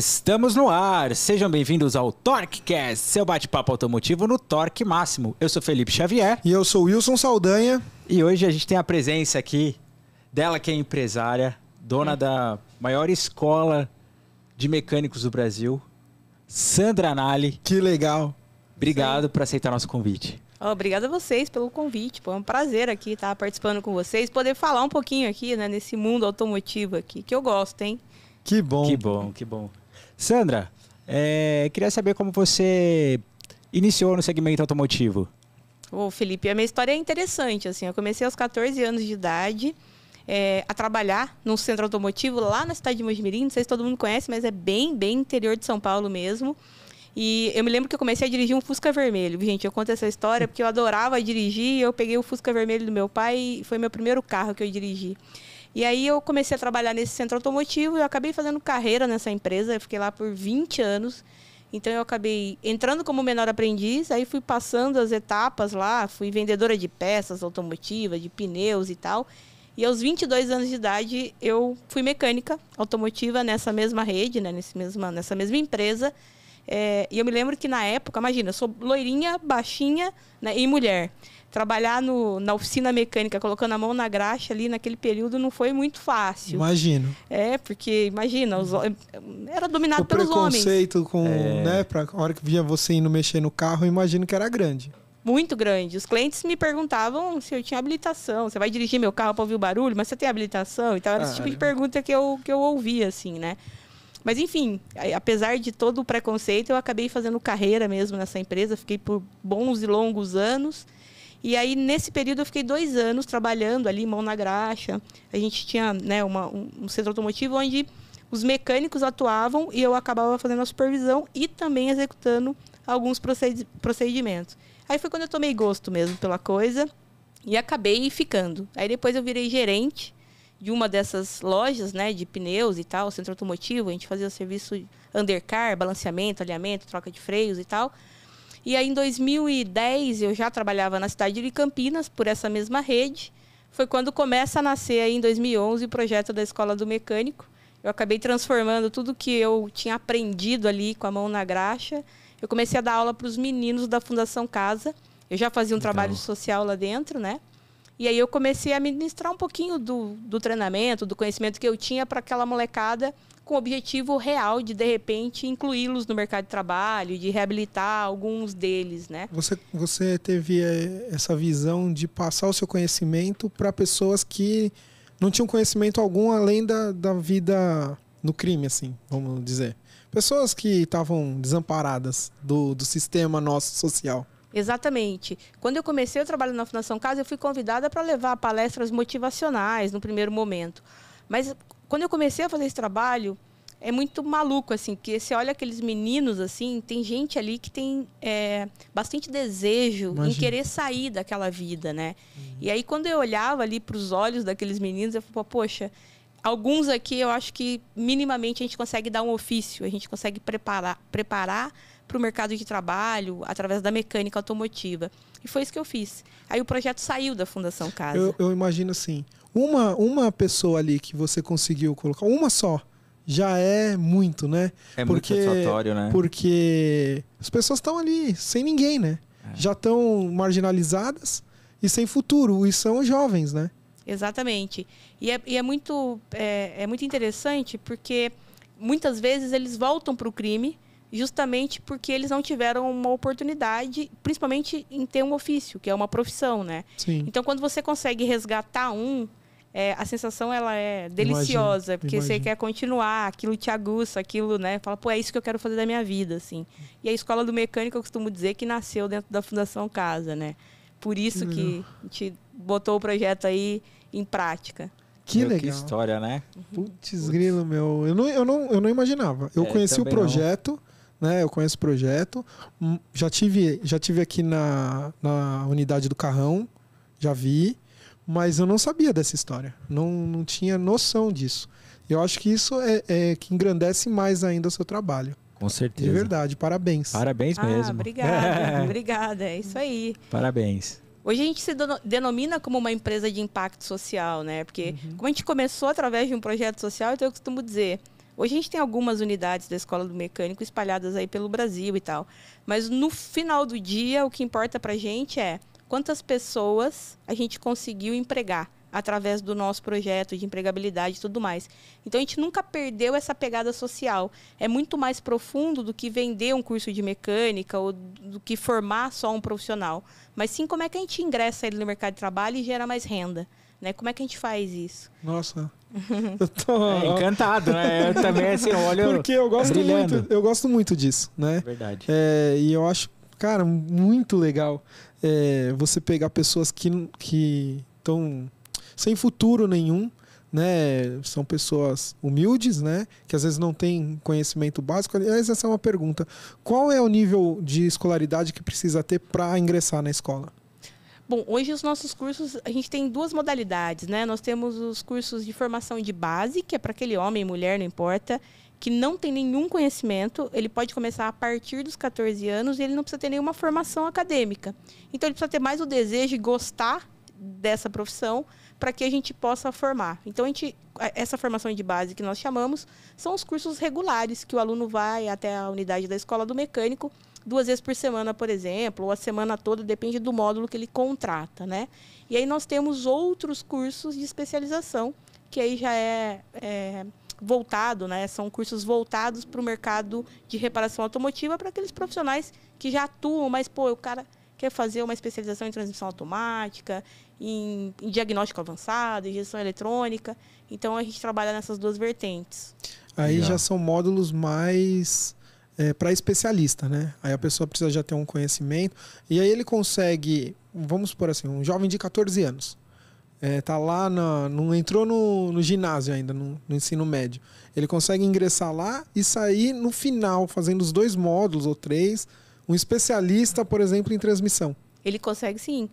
Estamos no ar, sejam bem-vindos ao TorqueCast, seu bate-papo automotivo no torque máximo. Eu sou Felipe Xavier. E eu sou Wilson Saldanha. E hoje a gente tem a presença aqui dela que é empresária, dona da maior escola de mecânicos do Brasil, Sandra Nali. Que legal. Obrigado por aceitar nosso convite. Obrigada a vocês pelo convite. Pô, é um prazer aqui estar participando com vocês, poder falar um pouquinho aqui, né, nesse mundo automotivo aqui, que eu gosto, hein? Que bom. Que bom, que bom. Sandra, queria saber como você iniciou no segmento automotivo. Ô, Felipe, a minha história é interessante, assim, eu comecei aos 14 anos de idade a trabalhar num centro automotivo lá na cidade de Mojimirim, não sei se todo mundo conhece, mas é bem interior de São Paulo mesmo. E eu me lembro que eu comecei a dirigir um Fusca vermelho. Gente, eu conto essa história porque eu adorava dirigir, eu peguei o Fusca vermelho do meu pai e foi meu primeiro carro que eu dirigi. E aí eu comecei a trabalhar nesse centro automotivo e eu acabei fazendo carreira nessa empresa, eu fiquei lá por 20 anos. Então eu acabei entrando como menor aprendiz, aí fui passando as etapas lá, fui vendedora de peças automotivas, de pneus e tal. E aos 22 anos de idade eu fui mecânica automotiva nessa mesma rede, né, nessa mesma empresa. E eu me lembro que na época, imagina, eu sou loirinha, baixinha, né, e mulher. Trabalhar na oficina mecânica, colocando a mão na graxa ali naquele período não foi muito fácil. Imagino. Porque, imagina, era dominado pelos homens. O preconceito com, né, pra hora que via você indo mexer no carro, eu imagino que era grande. Muito grande. Os clientes me perguntavam se eu tinha habilitação. Você vai dirigir meu carro para ouvir o barulho, mas você tem habilitação? Então era esse tipo de pergunta que eu ouvia, assim, né? Mas, enfim, apesar de todo o preconceito, eu acabei fazendo carreira mesmo nessa empresa. Fiquei por bons e longos anos. E aí, nesse período, eu fiquei 2 anos trabalhando ali, mão na graxa. A gente tinha, né, um centro automotivo onde os mecânicos atuavam e eu acabava fazendo a supervisão e também executando alguns procedimentos. Aí foi quando eu tomei gosto mesmo pela coisa e acabei ficando. Aí depois eu virei gerente de uma dessas lojas, né, de pneus e tal, centro automotivo. A gente fazia serviço undercar, balanceamento, alinhamento, troca de freios e tal. E aí, em 2010, eu já trabalhava na cidade de Campinas, por essa mesma rede. Foi quando começa a nascer, aí, em 2011, o projeto da Escola do Mecânico. Eu acabei transformando tudo que eu tinha aprendido ali com a mão na graxa. Eu comecei a dar aula para os meninos da Fundação Casa. Eu já fazia um trabalho social lá dentro, né? E aí eu comecei a ministrar um pouquinho do treinamento, do conhecimento que eu tinha para aquela molecada, com o objetivo real de repente, incluí-los no mercado de trabalho, de reabilitar alguns deles, né? Você teve essa visão de passar o seu conhecimento para pessoas que não tinham conhecimento algum além da vida no crime, assim, vamos dizer. Pessoas que estavam desamparadas do sistema nosso social. Exatamente. Quando eu comecei o trabalho na Fundação Casa, eu fui convidada para levar palestras motivacionais no primeiro momento. Mas quando eu comecei a fazer esse trabalho, é muito maluco, assim, porque você olha aqueles meninos, assim, tem gente ali que tem bastante desejo em querer sair daquela vida, né? E aí, quando eu olhava ali para os olhos daqueles meninos, eu falava, poxa, alguns aqui eu acho que minimamente a gente consegue dar um ofício, a gente consegue preparar para o mercado de trabalho através da mecânica automotiva. E foi isso que eu fiz. Aí o projeto saiu da Fundação Casa. Eu imagino assim, uma pessoa ali que você conseguiu colocar, uma só, já é muito, né? Muito satisfatório, né? Porque as pessoas estão ali sem ninguém, né? Já estão marginalizadas e sem futuro. E são jovens, né? Exatamente. E é muito interessante porque muitas vezes eles voltam para o crime justamente porque eles não tiveram uma oportunidade, principalmente em ter um ofício, que é uma profissão, né? Sim. Então, quando você consegue resgatar a sensação ela é deliciosa, porque você quer continuar, aquilo te aguça, aquilo, né? Fala, pô, é isso que eu quero fazer da minha vida, assim. E a Escola do Mecânico, eu costumo dizer que nasceu dentro da Fundação Casa, né? Por isso que a gente botou o projeto aí em prática. Que legal. Que história, né? Putz, grilo, meu. Eu não imaginava. Eu conheci o projeto, né? Eu conheço o projeto. Já tive aqui na unidade do Carrão, já vi, mas eu não sabia dessa história. Não tinha noção disso. Eu acho que isso é que engrandece mais ainda o seu trabalho. Com certeza. De verdade, parabéns. Parabéns mesmo. Obrigada, obrigada, é isso aí. Parabéns. Hoje a gente se denomina como uma empresa de impacto social, né? Porque como a gente começou através de um projeto social, então eu costumo dizer, Hoje a gente tem algumas unidades da Escola do Mecânico espalhadas aí pelo Brasil e tal. Mas no final do dia, o que importa para a gente é quantas pessoas a gente conseguiu empregar através do nosso projeto de empregabilidade e tudo mais. Então, a gente nunca perdeu essa pegada social. É muito mais profundo do que vender um curso de mecânica ou do que formar só um profissional. Mas sim, como é que a gente ingressa ele no mercado de trabalho e gera mais renda? Né? Como é que a gente faz isso? Nossa, eu tô encantado, né? Eu também, assim, olho porque eu gosto muito disso, né? Verdade. E eu acho, cara, muito legal você pegar pessoas que estão sem futuro nenhum, né? São pessoas humildes, né? Que às vezes não têm conhecimento básico. Aliás, essa é uma pergunta. Qual é o nível de escolaridade que precisa ter para ingressar na escola? Bom, hoje os nossos cursos, a gente tem 2 modalidades, né? Nós temos os cursos de formação de base, que é para aquele homem, mulher, não importa, que não tem nenhum conhecimento. Ele pode começar a partir dos 14 anos e ele não precisa ter nenhuma formação acadêmica. Então, ele precisa ter mais o desejo de gostar dessa profissão para que a gente possa formar. Então, essa formação de base que nós chamamos são os cursos regulares, que o aluno vai até a unidade da Escola do Mecânico 2 vezes por semana, por exemplo, ou a semana toda, depende do módulo que ele contrata, né? E aí nós temos outros cursos de especialização, que aí já é voltado, né? São cursos voltados para o mercado de reparação automotiva, para aqueles profissionais que já atuam, mas, o cara quer fazer uma especialização em transmissão automática, em diagnóstico avançado, em gestão eletrônica. Então, a gente trabalha nessas 2 vertentes. Aí já são módulos mais para especialista, né? Aí a pessoa precisa já ter um conhecimento. E aí ele consegue, vamos supor assim, um jovem de 14 anos. Tá lá, não entrou no ginásio ainda, no ensino médio. Ele consegue ingressar lá e sair no final, fazendo os 2 módulos ou 3, um especialista, por exemplo, em transmissão. Ele consegue, sim.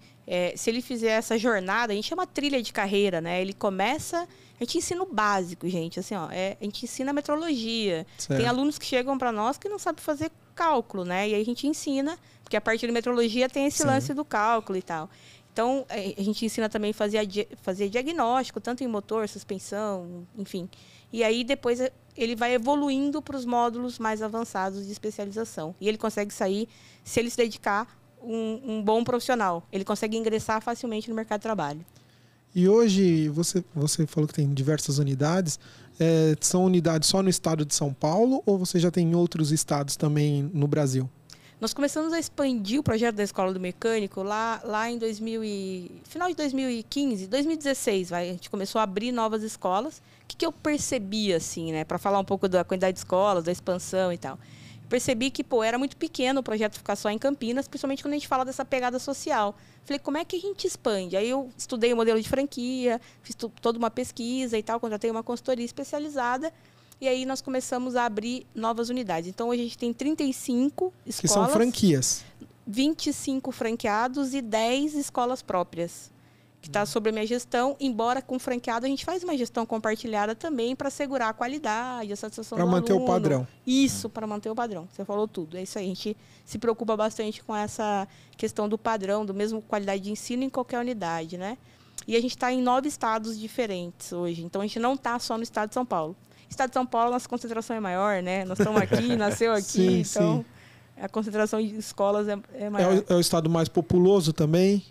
Se ele fizer essa jornada, a gente chama trilha de carreira, né? Ele começa... A gente ensina o básico, gente. Assim, a gente ensina metrologia. Certo. Tem alunos que chegam para nós que não sabem fazer cálculo, né? E aí a gente ensina, porque a parte de metrologia tem esse lance do cálculo e tal. Então, a gente ensina também a fazer diagnóstico, tanto em motor, suspensão, enfim. E aí, depois, ele vai evoluindo para os módulos mais avançados de especialização. E ele consegue sair, se ele se dedicar, um bom profissional. Ele consegue ingressar facilmente no mercado de trabalho. E hoje, você falou que tem diversas unidades. São unidades só no estado de São Paulo ou você já tem em outros estados também no Brasil? Nós começamos a expandir o projeto da Escola do Mecânico lá em final de 2015, 2016. A gente começou a abrir novas escolas. O que eu percebi, assim, né? Para falar um pouco da quantidade de escolas, da expansão e tal. Percebi que, era muito pequeno o projeto ficar só em Campinas, principalmente quando a gente fala dessa pegada social. Falei, como é que a gente expande? Aí eu estudei o modelo de franquia, fiz toda uma pesquisa e tal, contratei uma consultoria especializada, e aí nós começamos a abrir novas unidades. Então, hoje a gente tem 35 escolas. Que são franquias. 25 franqueados e 10 escolas próprias, que está sob a minha gestão, embora com franqueado a gente faz uma gestão compartilhada também para assegurar a qualidade, a satisfação do aluno. Para manter o padrão. Isso, para manter o padrão. Você falou tudo. É isso aí. A gente se preocupa bastante com essa questão do padrão, do mesmo qualidade de ensino em qualquer unidade, né? E a gente está em 9 estados diferentes hoje. Então, a gente não está só no estado de São Paulo. No estado de São Paulo, nossa concentração é maior, né? Nós estamos aqui, nasceu aqui, sim, então... Sim. A concentração de escolas é maior. É o estado mais populoso também?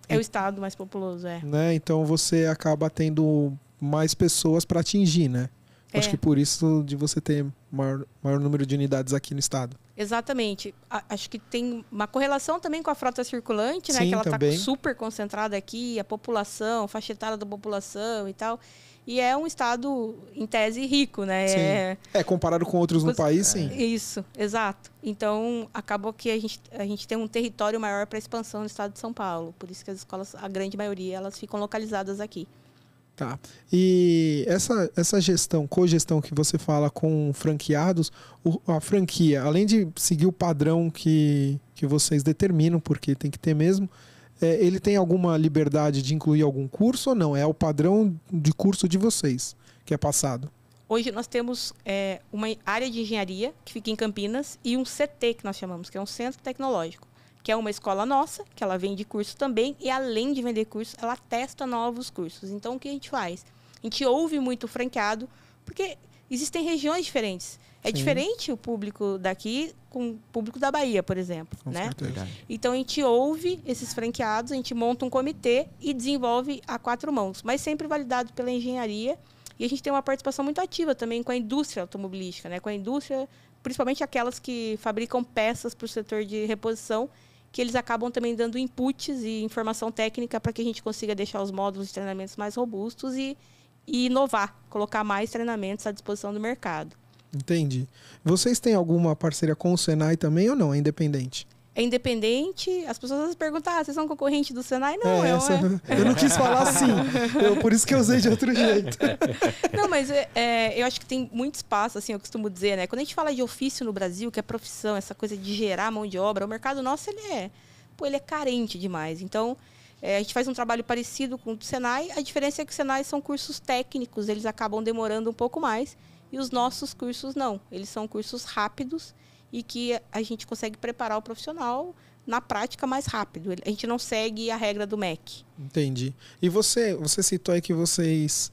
É o estado mais populoso, né? Então você acaba tendo mais pessoas para atingir, né? Acho que por isso de você ter maior número de unidades aqui no estado. Exatamente. Acho que tem uma correlação também com a frota circulante, né? Sim, que ela está também. super concentrada aqui, a população, faixa etária da população e tal. E é um estado, em tese, rico, né? Sim. Comparado com outros no país, sim. Isso, exato. Então, acabou que a gente tem um território maior para expansão no estado de São Paulo. Por isso que as escolas, a grande maioria, elas ficam localizadas aqui. Tá. E essa gestão, cogestão que você fala com franqueados, a franquia, além de seguir o padrão que vocês determinam, porque tem que ter mesmo, ele tem alguma liberdade de incluir algum curso ou não? É o padrão de curso de vocês que é passado? Hoje nós temos uma área de engenharia, que fica em Campinas, e um CT, que nós chamamos, que é um centro tecnológico, que é uma escola nossa, que ela vende curso também, e além de vender curso, ela testa novos cursos. Então, o que a gente faz? A gente ouve muito o franqueado, porque existem regiões diferentes. É diferente o público daqui com o público da Bahia, por exemplo, né? Então a gente ouve esses franqueados, a gente monta um comitê e desenvolve a 4 mãos, mas sempre validado pela engenharia. E a gente tem uma participação muito ativa também com a indústria automobilística, né? Com a indústria, principalmente aquelas que fabricam peças para o setor de reposição, que eles acabam também dando inputs e informação técnica para que a gente consiga deixar os módulos de treinamentos mais robustos e inovar, colocar mais treinamentos à disposição do mercado. Entendi. Vocês têm alguma parceria com o Senai também ou não? É independente? É independente. As pessoas às vezes perguntam, vocês são concorrente do Senai? Não, eu não quis falar assim. Por isso que eu usei de outro jeito. Não, mas eu acho que tem muito espaço, assim, eu costumo dizer, né? Quando a gente fala de ofício no Brasil, que é profissão, essa coisa de gerar mão de obra, o mercado nosso, ele é carente demais. Então, a gente faz um trabalho parecido com o do Senai. A diferença é que o Senai são cursos técnicos, eles acabam demorando um pouco mais. E os nossos cursos não. Eles são cursos rápidos e que a gente consegue preparar o profissional na prática mais rápido. A gente não segue a regra do MEC. Entendi. E você citou aí que vocês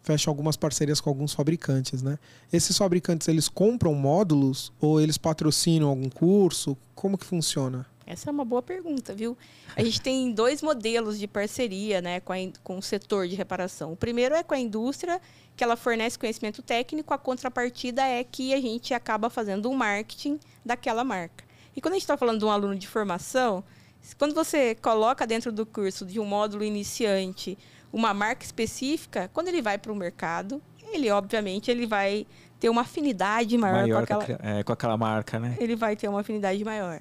fecham algumas parcerias com alguns fabricantes, né? Esses fabricantes, eles compram módulos ou eles patrocinam algum curso? Como que funciona? Essa é uma boa pergunta, viu? A gente tem 2 modelos de parceria, né, com o setor de reparação. O primeiro é com a indústria, que ela fornece conhecimento técnico, a contrapartida é que a gente acaba fazendo um marketing daquela marca. E quando a gente está falando de um aluno de formação, quando você coloca dentro do curso de um módulo iniciante uma marca específica, quando ele vai para o mercado, obviamente ele vai ter uma afinidade maior com aquela marca, né? Ele vai ter uma afinidade maior.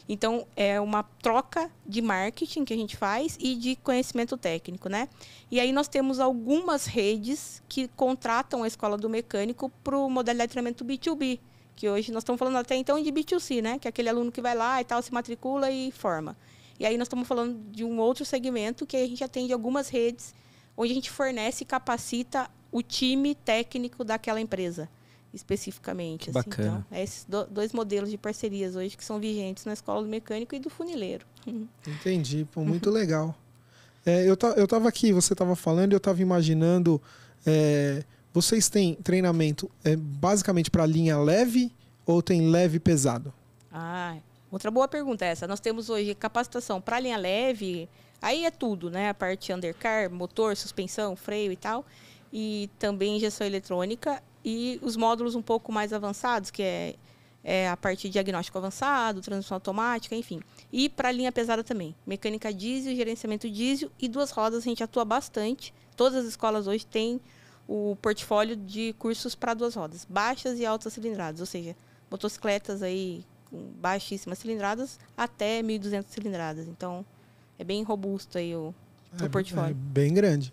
Então, é uma troca de marketing que a gente faz e de conhecimento técnico, né? E aí nós temos algumas redes que contratam a Escola do Mecânico para o modalidade de treinamento B2B, que hoje nós estamos falando até então de B2C, né? Que é aquele aluno que vai lá e tal, se matricula e forma. E aí nós estamos falando de um outro segmento que a gente atende algumas redes onde a gente fornece e capacita o time técnico daquela empresa. Especificamente. Assim. Bacana. Então, esses 2 modelos de parcerias hoje que são vigentes na Escola do Mecânico e do Funileiro. Entendi. Pô, muito legal. Eu estava aqui, você estava falando e eu estava imaginando, vocês têm treinamento basicamente para linha leve ou tem leve e pesado? Outra boa pergunta é essa. Nós temos hoje capacitação para linha leve, aí é tudo, né? A parte undercar, motor, suspensão, freio e tal. E também injeção eletrônica. E os módulos um pouco mais avançados, que é a parte de diagnóstico avançado, transmissão automática, enfim. E para a linha pesada também. Mecânica diesel, gerenciamento diesel e 2 rodas a gente atua bastante. Todas as escolas hoje têm o portfólio de cursos para 2 rodas, baixas e altas cilindradas. Ou seja, motocicletas aí com baixíssimas cilindradas até 1.200 cilindradas. Então, é bem robusto aí o portfólio. É bem grande.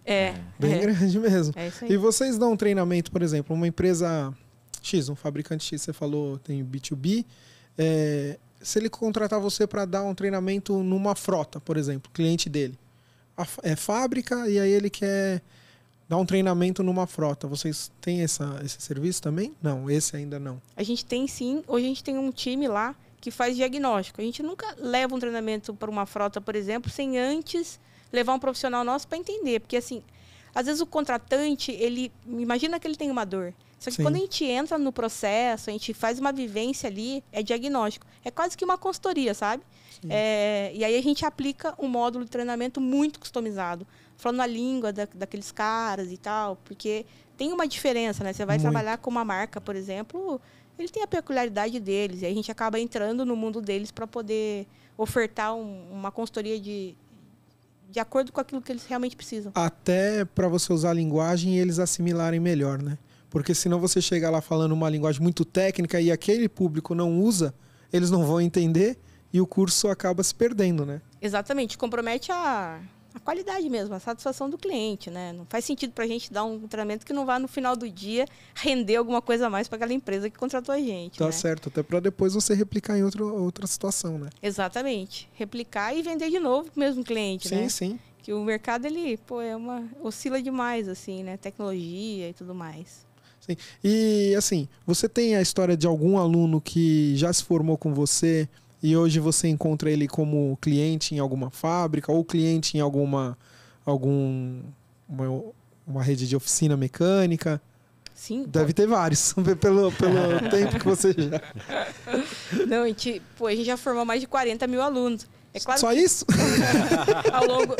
Bem grande mesmo. É isso aí. E vocês dão um treinamento, por exemplo, uma empresa X, um fabricante X, você falou, tem B2B. Se ele contratar você para dar um treinamento numa frota, por exemplo, cliente dele. É fábrica e aí ele quer dar um treinamento numa frota. Vocês têm esse serviço também? Não, esse ainda não. A gente tem sim. Hoje a gente tem um time lá que faz diagnóstico. A gente nunca leva um treinamento para uma frota, por exemplo, sem antes levar um profissional nosso para entender. Porque, assim, às vezes o contratante, ele imagina que ele tem uma dor. Só que quando a gente entra no processo, a gente faz uma vivência ali, é diagnóstico. É quase que uma consultoria, sabe? E aí a gente aplica um módulo de treinamento muito customizado, falando a língua daqueles caras e tal, porque tem uma diferença, né? Você vai trabalhar com uma marca, por exemplo, ele tem a peculiaridade deles, e aí a gente acaba entrando no mundo deles para poder ofertar uma consultoria de acordo com aquilo que eles realmente precisam. Até para você usar a linguagem e eles assimilarem melhor, né? Porque senão você chega lá falando uma linguagem muito técnica e aquele público não usa, eles não vão entender e o curso acaba se perdendo, né? Exatamente. Compromete a qualidade mesmo, a satisfação do cliente, né? Não faz sentido para a gente dar um treinamento que não vá no final do dia render alguma coisa a mais para aquela empresa que contratou a gente. Tá, né? certo, até para depois você replicar em outra situação, né? Exatamente. Replicar e vender de novo pro mesmo cliente, sim, né? Sim. Que o mercado, ele, oscila demais, assim, né? Tecnologia e tudo mais. Sim. E, assim, você tem a história de algum aluno que já se formou com você e hoje você encontra ele como cliente em alguma fábrica ou cliente em uma rede de oficina mecânica? Sim. Deve ter vários, pelo tempo que você já... Não, a gente já formou mais de 40 mil alunos. É claro Só que isso? ao longo...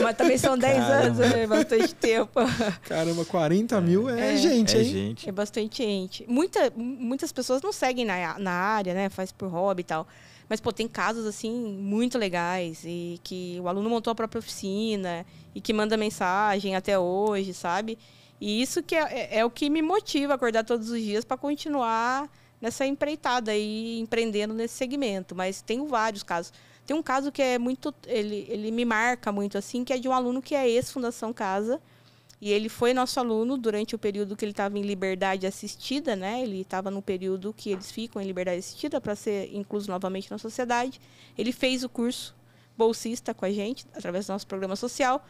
mas também são 10 anos, né? Bastante tempo. Caramba, 40 mil é gente, hein? Gente. É bastante gente. Muitas pessoas não seguem na área, né? Faz por hobby e tal. Mas, tem casos, assim, muito legais. E que o aluno montou a própria oficina e que manda mensagem até hoje, sabe? E isso que é o que me motiva a acordar todos os dias para continuar nessa empreitada aí, empreendendo nesse segmento. Mas tenho vários casos. Tem um caso que é muito... Ele me marca muito, assim, que é de um aluno que é ex-Fundação Casa. E ele foi nosso aluno durante o período que ele estava em liberdade assistida, né? Ele estava no período que eles ficam em liberdade assistida para ser incluso novamente na sociedade. Ele fez o curso bolsista com a gente, através do nosso programa social.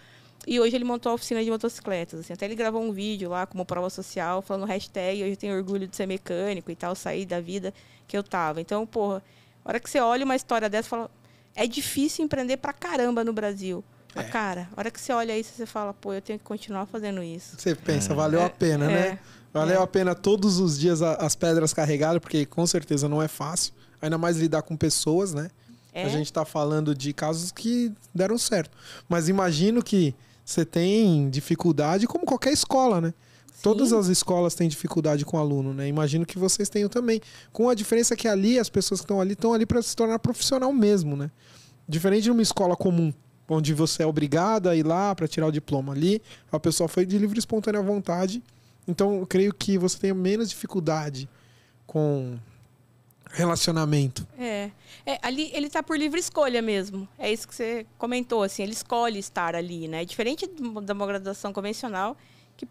E hoje ele montou a oficina de motocicletas. Assim. Até ele gravou um vídeo lá como prova social, falando hashtag, hoje eu tenho orgulho de ser mecânico e tal, sair da vida que eu tava. Então, a hora que você olha uma história dessa, fala, é difícil empreender pra caramba no Brasil. Cara, a hora que você olha isso, você fala, eu tenho que continuar fazendo isso. Você pensa, valeu a pena, né? Valeu a pena todos os dias as pedras carregadas, porque com certeza não é fácil. Ainda mais lidar com pessoas, né? A gente tá falando de casos que deram certo. Mas imagino que você tem dificuldade, como qualquer escola, né? Sim. Todas as escolas têm dificuldade com o aluno, né? Imagino que vocês tenham também. Com a diferença que ali, as pessoas que estão ali para se tornar profissional mesmo, né? Diferente de uma escola comum, onde você é obrigado a ir lá para tirar o diploma. Ali, a pessoa foi de livre e espontânea vontade. Então, eu creio que você tenha menos dificuldade com relacionamento. Ali ele tá por livre escolha mesmo. É isso que você comentou, assim, ele escolhe estar ali, né? Diferente da uma graduação convencional, que,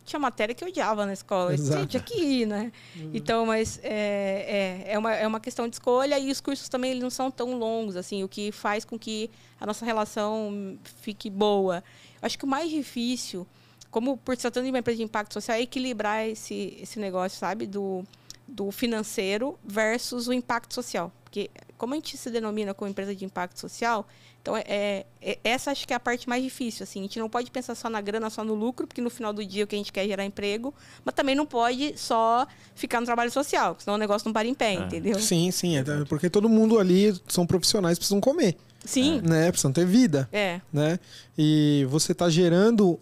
tinha matéria que eu odiava na escola. Tinha que ir, né? Então, mas é uma questão de escolha e os cursos também eles não são tão longos, assim, o que faz com que a nossa relação fique boa. Acho que o mais difícil, como por se tratando de uma empresa de impacto social, é equilibrar esse negócio, sabe? Do financeiro versus o impacto social. Porque como a gente se denomina como empresa de impacto social, então essa acho que é a parte mais difícil. Assim, a gente não pode pensar só na grana, só no lucro, porque no final do dia o que a gente quer é gerar emprego, mas também não pode só ficar no trabalho social, senão o negócio não para em pé, entendeu? Sim, porque todo mundo ali são profissionais, precisam comer. Sim. Né? Precisam ter vida. Né? E você está gerando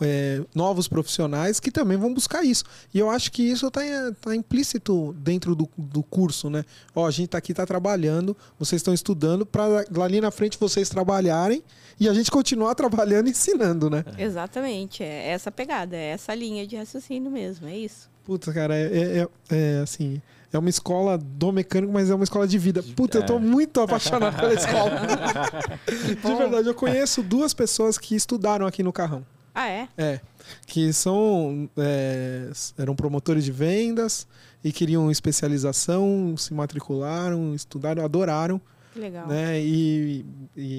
novos profissionais que também vão buscar isso. E eu acho que isso tá implícito dentro do curso, né? A gente está aqui, está trabalhando, vocês estão estudando, para ali na frente vocês trabalharem e a gente continuar trabalhando e ensinando, né? Exatamente. É essa pegada, é essa linha de raciocínio mesmo, é isso. Puta, cara, assim... É uma escola do mecânico, mas é uma escola de vida. Puta, eu tô muito apaixonado pela escola. De verdade, eu conheço 2 pessoas que estudaram aqui no Carrão. Ah, é? Que eram promotores de vendas e queriam especialização, se matricularam, estudaram, adoraram. Que legal. Né? E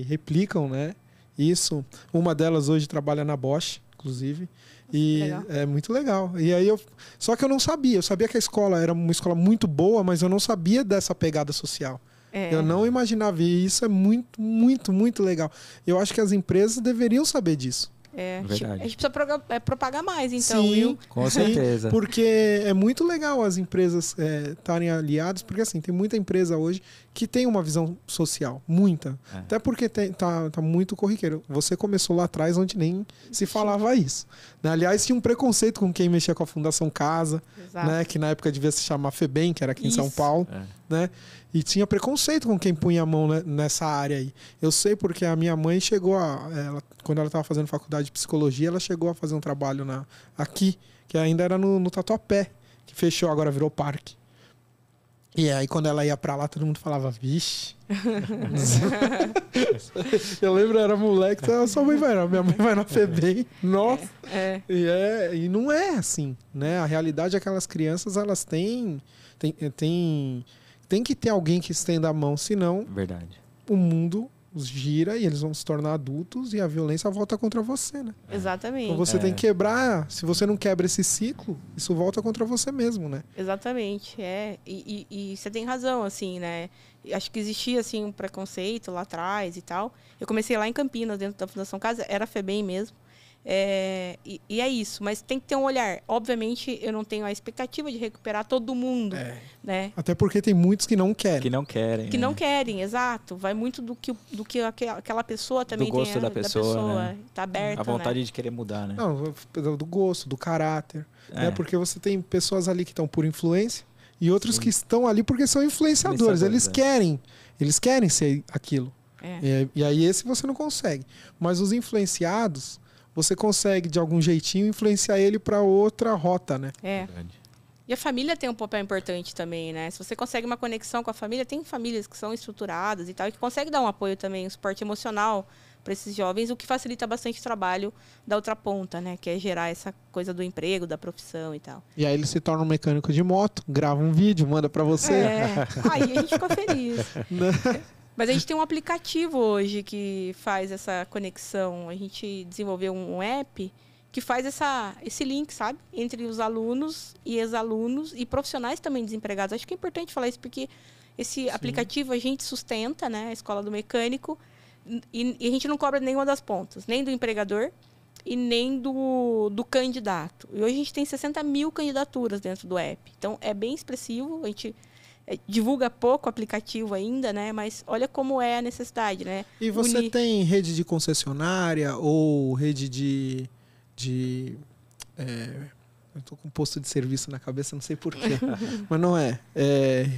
replicam, né? Isso. Uma delas hoje trabalha na Bosch, inclusive. E legal. É muito legal. E aí só que eu não sabia. Eu sabia que a escola era uma escola muito boa, mas eu não sabia dessa pegada social. Eu não imaginava. E isso é muito, muito, muito legal. Eu acho que as empresas deveriam saber disso. Verdade. A gente precisa propagar mais, então. Sim, viu? Com certeza. Porque é muito legal as empresas estarem aliadas, porque assim, tem muita empresa hoje que tem uma visão social, muita. Até porque tá muito corriqueiro. Você começou lá atrás onde nem se falava isso. Né? Aliás, tinha um preconceito com quem mexia com a Fundação Casa, né? Que na época devia se chamar FEBEM, que era aqui em São Paulo. Né? E tinha preconceito com quem punha a mão nessa área aí. Eu sei porque a minha mãe chegou quando ela estava fazendo faculdade de psicologia, ela chegou a fazer um trabalho aqui, que ainda era no Tatuapé, que fechou, agora virou parque. E aí quando ela ia pra lá, todo mundo falava, vixe. Eu lembro, eu era moleque, então sua mãe vai, minha mãe vai na FEBEM. Nossa. E não é assim, né? A realidade é que aquelas crianças, elas têm que ter alguém que estenda a mão, senão o mundo gira e eles vão se tornar adultos e a violência volta contra você, né? Exatamente. Então você tem que quebrar, se você não quebra esse ciclo, isso volta contra você mesmo, né? Exatamente, E você tem razão, assim, né? Acho que existia, assim, um preconceito lá atrás e tal. Eu comecei lá em Campinas, dentro da Fundação Casa, era FEBEM mesmo. E é isso, mas tem que ter um olhar. Obviamente, eu não tenho a expectativa de recuperar todo mundo, né? Até porque tem muitos que não querem. Que não querem. Que não querem, exato. Vai muito do que aquela pessoa também do gosto tem. Da pessoa, né? Tá aberta, a vontade, né? de querer mudar, né? Não, do gosto, do caráter. Né? Porque você tem pessoas ali que estão por influência e outros que estão ali porque são influenciadores. Eles querem ser aquilo. E aí esse você não consegue. Mas os influenciados, você consegue de algum jeitinho influenciar ele para outra rota, né? E a família tem um papel importante também, né? Se você consegue uma conexão com a família, tem famílias que são estruturadas e tal, e que conseguem dar um apoio também, um suporte emocional para esses jovens, o que facilita bastante o trabalho da outra ponta, né? Que é gerar essa coisa do emprego, da profissão e tal. E aí ele se torna um mecânico de moto, grava um vídeo, manda para você. Aí a gente fica feliz. Mas a gente tem um aplicativo hoje que faz essa conexão. A gente desenvolveu um app que faz esse link, sabe? Entre os alunos e ex-alunos e profissionais também desempregados. Acho que é importante falar isso, porque esse aplicativo a gente sustenta, né? A Escola do Mecânico. E a gente não cobra nenhuma das pontas. Nem do empregador e nem do candidato. E hoje a gente tem 60 mil candidaturas dentro do app. Então, é bem expressivo. A gente divulga pouco o aplicativo ainda, né? Mas olha como é a necessidade, né? E você tem rede de concessionária ou rede de eu tô com posto de serviço na cabeça, não sei porquê. Mas não é.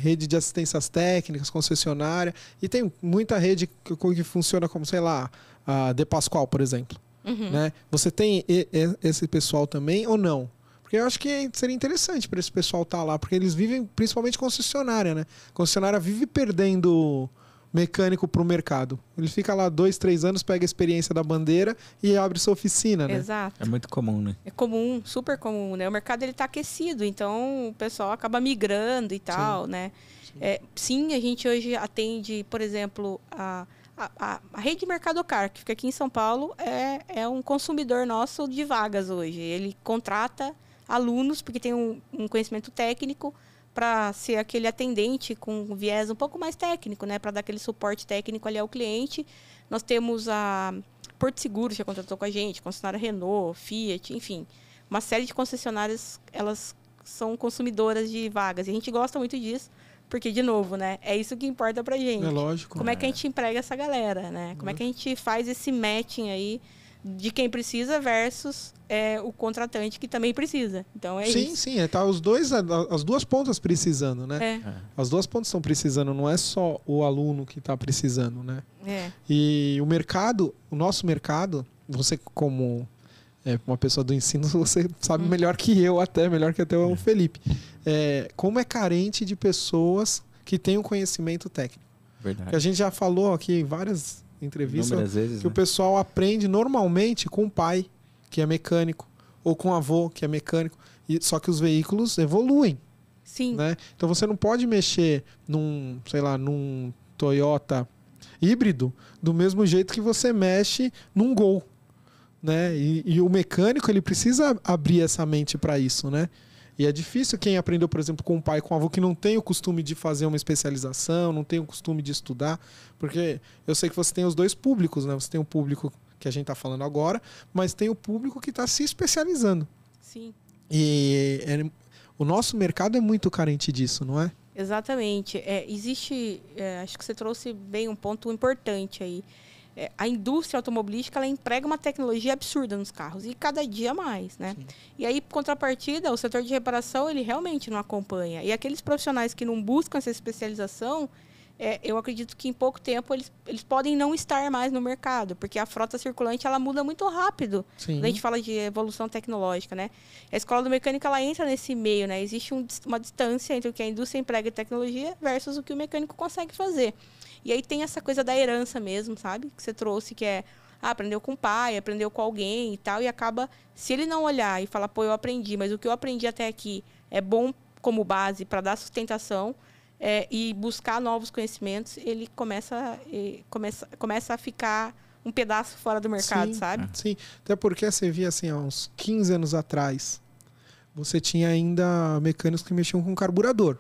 Rede de assistências técnicas, concessionária. E tem muita rede que funciona como, sei lá, a De Pascoal, por exemplo. Né? Você tem esse pessoal também ou não? Porque eu acho que seria interessante para esse pessoal estar lá, porque eles vivem principalmente concessionária, né? Concessionária vive perdendo mecânico para o mercado. Ele fica lá 2, 3 anos, pega a experiência da bandeira e abre sua oficina, né? Exato. É muito comum, né? É comum, super comum, né? O mercado ele está aquecido, então o pessoal acaba migrando e tal, né? Sim, a gente hoje atende, por exemplo, a rede Mercadocar, que fica aqui em São Paulo, é um consumidor nosso de vagas hoje. Ele contrata alunos, porque tem um conhecimento técnico, para ser aquele atendente com um viés um pouco mais técnico, né? Para dar aquele suporte técnico ali ao cliente. Nós temos a Porto Seguro, já contratou com a gente, concessionária Renault, Fiat, enfim. Uma série de concessionárias, elas são consumidoras de vagas. E a gente gosta muito disso, porque, de novo, né? É isso que importa pra gente. É lógico. Como é que a gente emprega essa galera, né? Como é que a gente faz esse matching aí de quem precisa versus o contratante que também precisa. Então isso. Sim, tá as duas pontas precisando, né? As duas pontas estão precisando, não é só o aluno que está precisando, né? E o nosso mercado, você como uma pessoa do ensino, você sabe melhor que eu, melhor que até o Felipe. Como é carente de pessoas que têm o conhecimento técnico. Verdade. Que a gente já falou aqui em várias entrevistas vezes, que o pessoal aprende normalmente com o pai, que é mecânico, ou com o avô, que é mecânico, só que os veículos evoluem. Sim. Né? Então você não pode mexer num Toyota híbrido do mesmo jeito que você mexe num Gol. Né? E o mecânico ele precisa abrir essa mente para isso, né? E é difícil quem aprendeu, por exemplo, com o pai, com o avô, que não tem o costume de fazer uma especialização, não tem o costume de estudar, porque eu sei que você tem os dois públicos, né? Você tem o público que a gente está falando agora, mas tem o público que está se especializando. Sim. E o nosso mercado é muito carente disso, não é? Exatamente. Existe, acho que você trouxe bem um ponto importante aí. A indústria automobilística ela emprega uma tecnologia absurda nos carros e cada dia mais, né? Sim. E aí, contrapartida, o setor de reparação ele realmente não acompanha. E aqueles profissionais que não buscam essa especialização, eu acredito que em pouco tempo eles podem não estar mais no mercado, porque a frota circulante ela muda muito rápido. Sim. Quando a gente fala de evolução tecnológica, né? A escola do mecânico ela entra nesse meio, né? Existe uma distância entre o que a indústria emprega em tecnologia versus o que o mecânico consegue fazer. E aí tem essa coisa da herança mesmo, sabe? Que você trouxe, que aprendeu com o pai, aprendeu com alguém e tal, e acaba, se ele não olhar e falar, pô, eu aprendi, mas o que eu aprendi até aqui é bom como base para dar sustentação e buscar novos conhecimentos, ele começa a ficar um pedaço fora do mercado, sabe? Sim, até porque você via assim, há uns 15 anos atrás, você tinha ainda mecânicos que mexiam com carburador.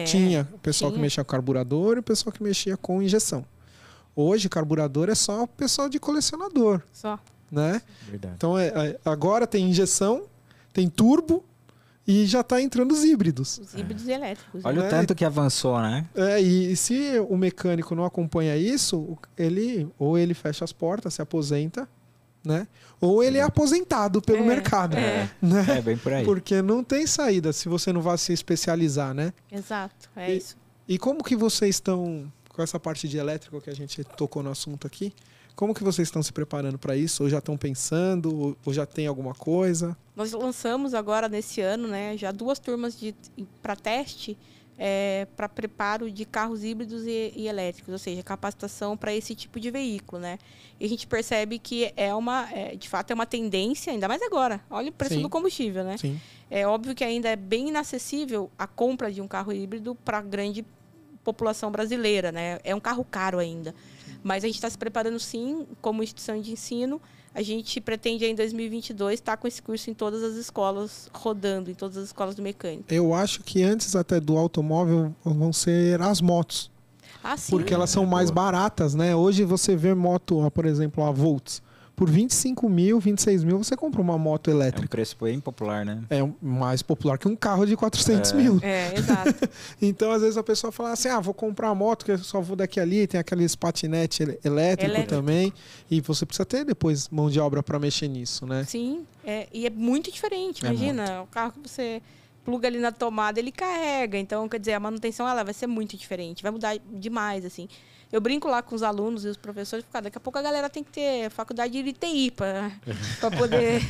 Tinha o pessoal que mexia com carburador e o pessoal que mexia com injeção. Hoje, carburador é só o pessoal de colecionador. Só. né? Verdade. Então, agora tem injeção, tem turbo e já está entrando os híbridos. Os híbridos elétricos. Olha o tanto que avançou, né? E se o mecânico não acompanha isso, ou ele fecha as portas, se aposenta, né? Ou ele é aposentado pelo mercado. Né? É bem por aí. Porque não tem saída se você não vai se especializar, né? Exato, isso. E como que vocês estão, com essa parte de elétrico que a gente tocou no assunto aqui, como que vocês estão se preparando para isso? Ou já estão pensando? Ou já tem alguma coisa? Nós lançamos agora, nesse ano, né, já 2 turmas para teste para preparo de carros híbridos e elétricos, ou seja, capacitação para esse tipo de veículo, né? E a gente percebe que de fato é uma tendência, ainda mais agora. Olha o preço do combustível, né? Sim. É óbvio que ainda é bem inacessível a compra de um carro híbrido para a grande população brasileira, né? É um carro caro ainda. Mas a gente está se preparando, sim, como instituição de ensino. A gente pretende, em 2022, estar com esse curso em todas as escolas, rodando em todas as escolas do mecânico. Eu acho que antes até do automóvel vão ser as motos. Ah, sim. Porque elas são mais baratas, né? Hoje você vê moto, por exemplo, a Volts. Por 25 mil, 26 mil, você compra uma moto elétrica. É um preço bem popular, né? É mais popular que um carro de 400 mil. Exato. Então, às vezes, a pessoa fala assim, vou comprar uma moto, que eu só vou daqui ali, tem aqueles patinete elétrico também. E você precisa ter depois mão de obra para mexer nisso, né? Sim, e é muito diferente. Imagina, o carro que você pluga ali na tomada, ele carrega. Então, quer dizer, a manutenção ela vai ser muito diferente, vai mudar demais, assim. Eu brinco lá com os alunos e os professores, porque daqui a pouco a galera tem que ter faculdade de TI para poder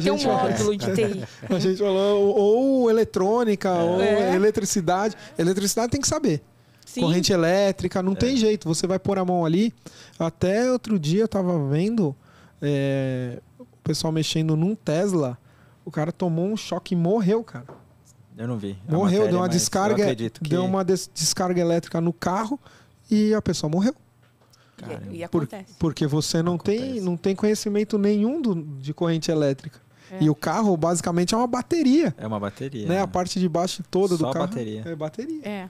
ter um módulo de TI. A gente falou, ou eletrônica, ou eletricidade. Eletricidade tem que saber. Sim. Corrente elétrica, não tem jeito. Você vai pôr a mão ali. Até outro dia eu tava vendo o pessoal mexendo num Tesla. O cara tomou um choque e morreu, cara. Eu não vi. Morreu, deu uma descarga, deu uma descarga elétrica no carro e a pessoa morreu. E acontece. Porque você não tem conhecimento nenhum de corrente elétrica. E o carro basicamente é uma bateria. É uma bateria. Né? A parte de baixo toda do carro bateria. É bateria.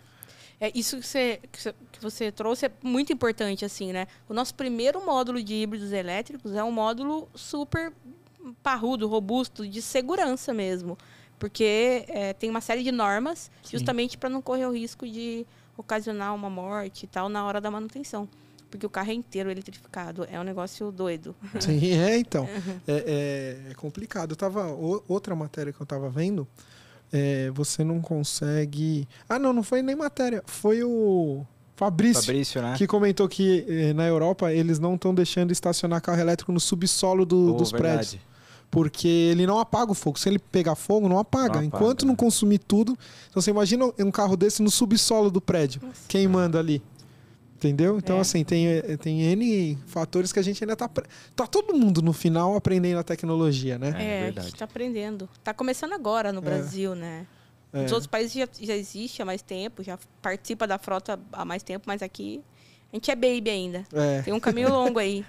Isso que você trouxe é muito importante, assim, né? O nosso primeiro módulo de híbridos elétricos é um módulo super parrudo, robusto, de segurança mesmo. Porque tem uma série de normas justamente para não correr o risco de ocasionar uma morte e tal na hora da manutenção. Porque o carro é inteiro eletrificado. É um negócio doido. Sim, então. É complicado. Outra matéria que eu estava vendo, você não consegue... não foi nem matéria. Foi o Fabrício, né? Que comentou que na Europa eles não estão deixando estacionar carro elétrico no subsolo dos prédios. Porque ele não apaga o fogo. Se ele pegar fogo, não apaga. Enquanto não consumir tudo... Então, você imagina um carro desse no subsolo do prédio. Nossa. Queimando ali. Entendeu? Então, assim, tem N fatores que a gente ainda tá todo mundo, no final, aprendendo a tecnologia, né? A gente tá aprendendo. Tá começando agora no Brasil, né? Nos outros países já existe há mais tempo. Já participa da frota há mais tempo. Mas aqui... A gente é baby ainda. Tem um caminho longo aí.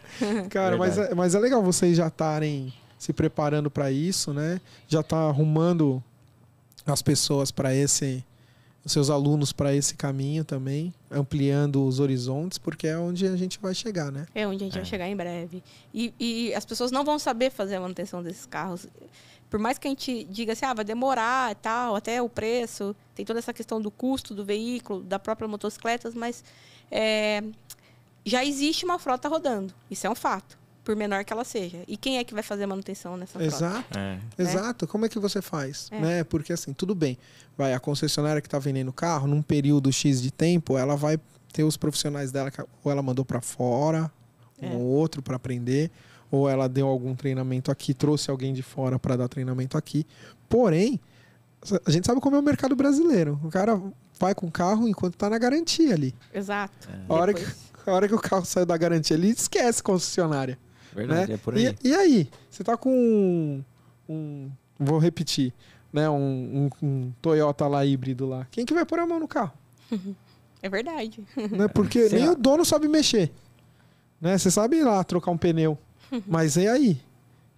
Cara, mas é legal vocês já estarem... se preparando para isso, né? Já está arrumando as pessoas para os seus alunos para esse caminho também, ampliando os horizontes, porque é onde a gente vai chegar, né? É onde a gente vai chegar em breve. E as pessoas não vão saber fazer a manutenção desses carros. Por mais que a gente diga assim, vai demorar e tal, até o preço, tem toda essa questão do custo do veículo, da própria motocicleta, mas já existe uma frota rodando. Isso é um fato. Por menor que ela seja. E quem é que vai fazer a manutenção nessa frota? Exato. Como é que você faz? Né? Porque assim, tudo bem. A concessionária que está vendendo o carro, num período X de tempo, ela vai ter os profissionais dela, ou ela mandou para fora, um ou outro para aprender, ou ela deu algum treinamento aqui, trouxe alguém de fora para dar treinamento aqui. Porém, a gente sabe como é o mercado brasileiro. O cara vai com o carro enquanto está na garantia ali. Exato. A hora que o carro saiu da garantia ali, esquece concessionária. Verdade, né? É por aí. E aí? Você tá com vou repetir, né? Um Toyota lá híbrido lá. Quem que vai pôr a mão no carro? É verdade. Né? Porque nem o dono sabe mexer. Né? Você sabe ir lá trocar um pneu. Mas e aí?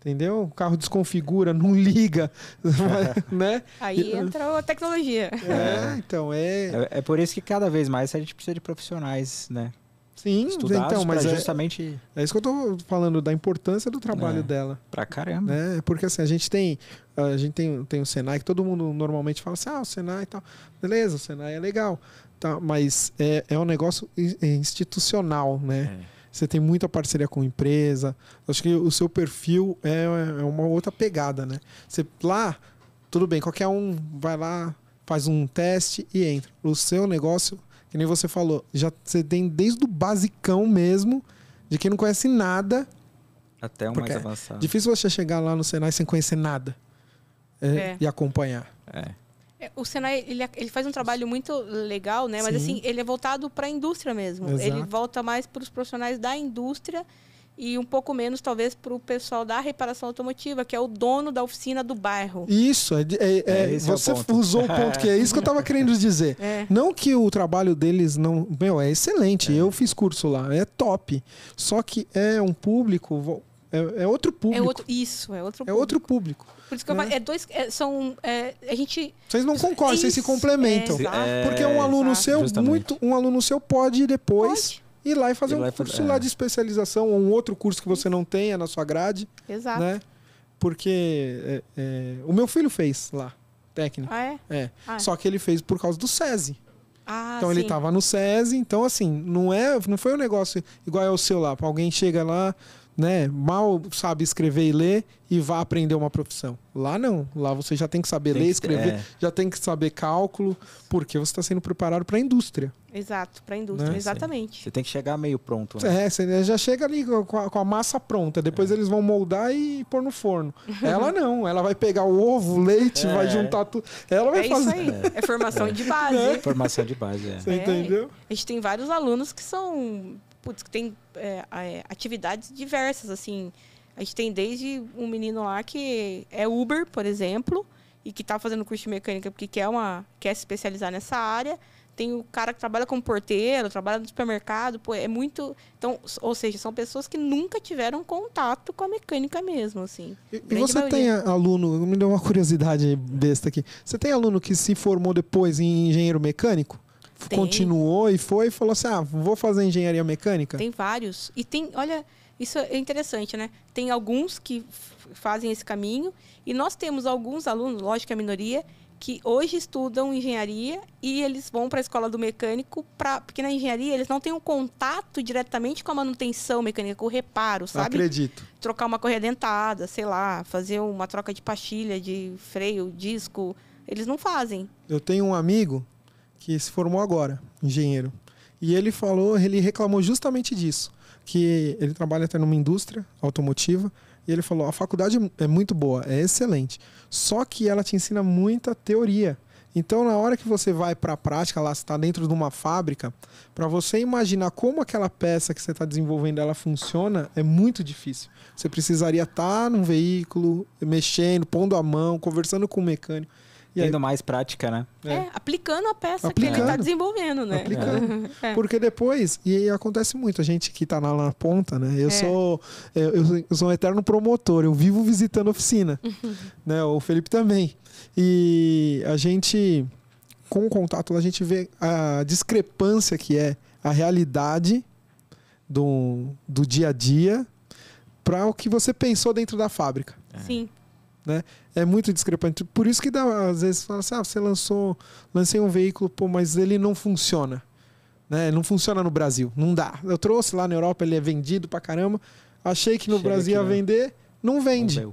Entendeu? O carro desconfigura, não liga. Né? Aí entra a tecnologia. Então É por isso que cada vez mais a gente precisa de profissionais, né? Sim, estudados então, mas justamente... É isso que eu tô falando, da importância do trabalho dela. Pra caramba. Né? Porque assim, a gente tem o Senai, que todo mundo normalmente fala assim, o Senai e tal. Beleza, o Senai é legal. Tá, mas é um negócio institucional, né? Você tem muita parceria com empresa. Acho que o seu perfil é uma outra pegada, né? Você lá, tudo bem, qualquer um vai lá, faz um teste e entra. O seu negócio, que nem você falou, já você tem desde o basicão mesmo, de quem não conhece nada. Até o mais avançado. Difícil você chegar lá no Senai sem conhecer nada e acompanhar. O Senai, ele faz um trabalho muito legal, né? Mas assim, ele é voltado para a indústria mesmo. Exato. Ele volta mais para os profissionais da indústria e um pouco menos, talvez, para o pessoal da reparação automotiva, que é o dono da oficina do bairro. Isso, você usou o ponto, que é isso que eu estava querendo dizer. Não que o trabalho deles não... é excelente, eu fiz curso lá, é top. Só que é um público... É outro público. É outro público. É outro público. Por isso que eu falo, a gente... Vocês não concordam, vocês se complementam. Porque um aluno seu pode depois ir lá e fazer um curso lá de especialização, ou um outro curso que você não tenha na sua grade. Exato. Né? Porque o meu filho fez lá, técnico. Só que ele fez por causa do SESI. Então ele estava no SESI, então assim, não foi um negócio igual é o seu lá. Alguém chega lá, né, mal sabe escrever e ler e vai aprender uma profissão. Lá não. Lá você já tem que saber ler, escrever, já tem que saber cálculo, porque você está sendo preparado para a indústria. Exato, para a indústria, né? Exatamente. Você tem que chegar meio pronto. Né? Você já chega ali com a massa pronta. Depois eles vão moldar e pôr no forno. Ela não. Ela vai pegar o ovo, o leite, vai juntar tudo. Ela vai fazer. Isso aí. É formação de base. Formação de base, Você entendeu? A gente tem vários alunos que são... que tem atividades diversas, assim. A gente tem desde um menino lá que é Uber, por exemplo, e que está fazendo curso de mecânica porque quer se especializar nessa área. Tem o cara que trabalha como porteiro, trabalha no supermercado, é muito... Então, ou seja, são pessoas que nunca tiveram contato com a mecânica mesmo, assim. E você tem aluno, me deu uma curiosidade besta aqui, você tem aluno que se formou depois em engenheiro mecânico? Tem. Continuou e falou assim, vou fazer engenharia mecânica? Tem vários. E tem, olha, isso é interessante, né? Tem alguns que fazem esse caminho e nós temos alguns alunos, lógico que a minoria, que hoje estudam engenharia e eles vão para a escola do mecânico, porque na engenharia eles não têm um contato diretamente com a manutenção mecânica, com o reparo, sabe? Acredito. Trocar uma correia dentada, sei lá, fazer uma troca de pastilha, de freio, disco, eles não fazem. Eu tenho um amigo que se formou agora, engenheiro, e ele reclamou justamente disso, que ele trabalha até numa indústria automotiva. E ele falou, a faculdade é muito boa, é excelente. Só que ela te ensina muita teoria. Então, na hora que você vai para a prática, lá você está dentro de uma fábrica, para você imaginar como aquela peça que você está desenvolvendo ela funciona, é muito difícil. Você precisaria estar num veículo, mexendo, pondo a mão, conversando com o mecânico. Tendo mais prática, né? Aplicando a peça que ele está desenvolvendo, né? Aplicando. Porque depois, e acontece muito, a gente que está na ponta, né? Eu sou um eterno promotor, eu vivo visitando oficina. Né? O Felipe também. E a gente, com o contato, a gente vê a discrepância que é a realidade do dia a dia para o que você pensou dentro da fábrica. Sim. Né? É muito discrepante. Por isso que às vezes fala assim, você lancei um veículo, mas ele não funciona. Né? Não funciona no Brasil. Não dá. Eu trouxe lá na Europa, ele é vendido pra caramba. Achei que no Brasil ia vender, não vende.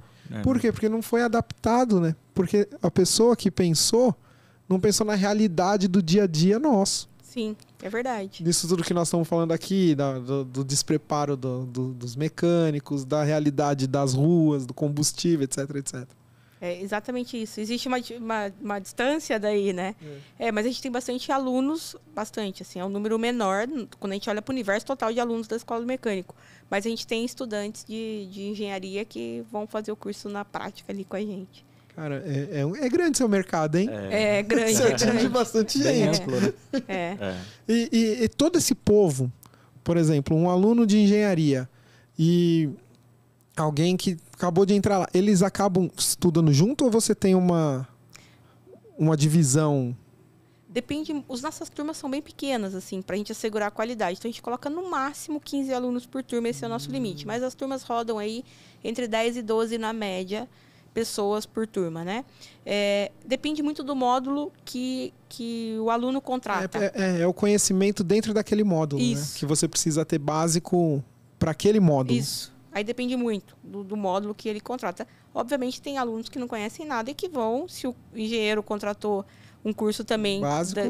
Por quê? Porque não foi adaptado, né? Porque a pessoa que pensou, não pensou na realidade do dia a dia nosso. Sim, é verdade. Disso tudo que nós estamos falando aqui, do despreparo dos mecânicos, da realidade das ruas, do combustível, etc, etc. É exatamente isso. Existe uma distância daí, né? Mas a gente tem bastante alunos, assim, é um número menor quando a gente olha para o universo total de alunos da escola do mecânico. Mas a gente tem estudantes de engenharia que vão fazer o curso na prática ali com a gente. Cara, é grande seu mercado, hein? É grande. Você atinge bastante gente. Amplo, né? E todo esse povo, por exemplo, um aluno de engenharia e alguém que acabou de entrar lá, eles acabam estudando junto ou você tem uma divisão Depende, as nossas turmas são bem pequenas, assim, para a gente assegurar a qualidade. Então, a gente coloca no máximo 15 alunos por turma, esse é o nosso limite. Mas as turmas rodam aí entre 10 e 12, na média, pessoas por turma, né? Depende muito do módulo que o aluno contrata. É o conhecimento dentro daquele módulo, né? Que você precisa ter básico para aquele módulo. Isso. Aí depende muito do módulo que ele contrata. Obviamente, tem alunos que não conhecem nada e que vão, se o engenheiro contratou um curso também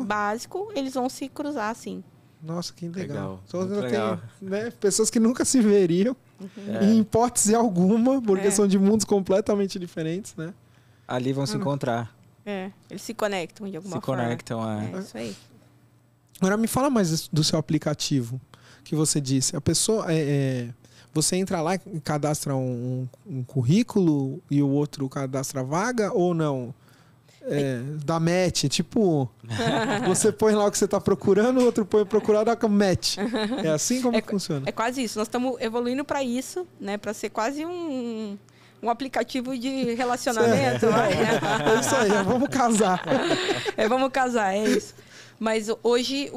básico, eles vão se cruzar, assim. Nossa, que legal. Legal. Tem, né, pessoas que nunca se veriam, em hipótese alguma, porque são de mundos completamente diferentes, né? Ali vão se encontrar. Eles se conectam de alguma forma. Se conectam, É isso aí. Agora, me fala mais do seu aplicativo, que você disse. A pessoa... Você entra lá e cadastra um currículo e o outro cadastra vaga ou não? Da match, tipo, você põe lá o que você está procurando, o outro põe procurar, dá com match. É assim como funciona? É quase isso. Nós estamos evoluindo para isso, né? Para ser quase um aplicativo de relacionamento. É isso aí, vamos casar. Vamos casar, é isso. Mas hoje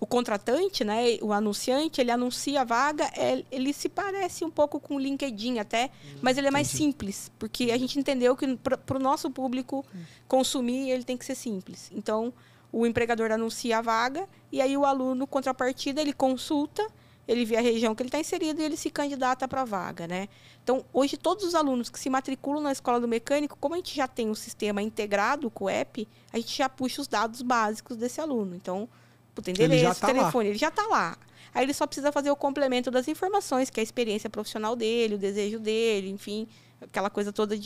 o contratante, né, o anunciante, ele anuncia a vaga, ele se parece um pouco com o LinkedIn até, mas ele é mais simples, porque a gente entendeu que para o nosso público consumir, ele tem que ser simples. Então, o empregador anuncia a vaga e aí o aluno, contrapartida, ele consulta, ele vê a região que ele está inserido e ele se candidata para a vaga, né? Então, hoje, todos os alunos que se matriculam na Escola do Mecânico, como a gente já tem um sistema integrado com o app, a gente já puxa os dados básicos desse aluno. Então, endereço, telefone, ele já está lá. Aí ele só precisa fazer o complemento das informações, que é a experiência profissional dele, o desejo dele, enfim, aquela coisa toda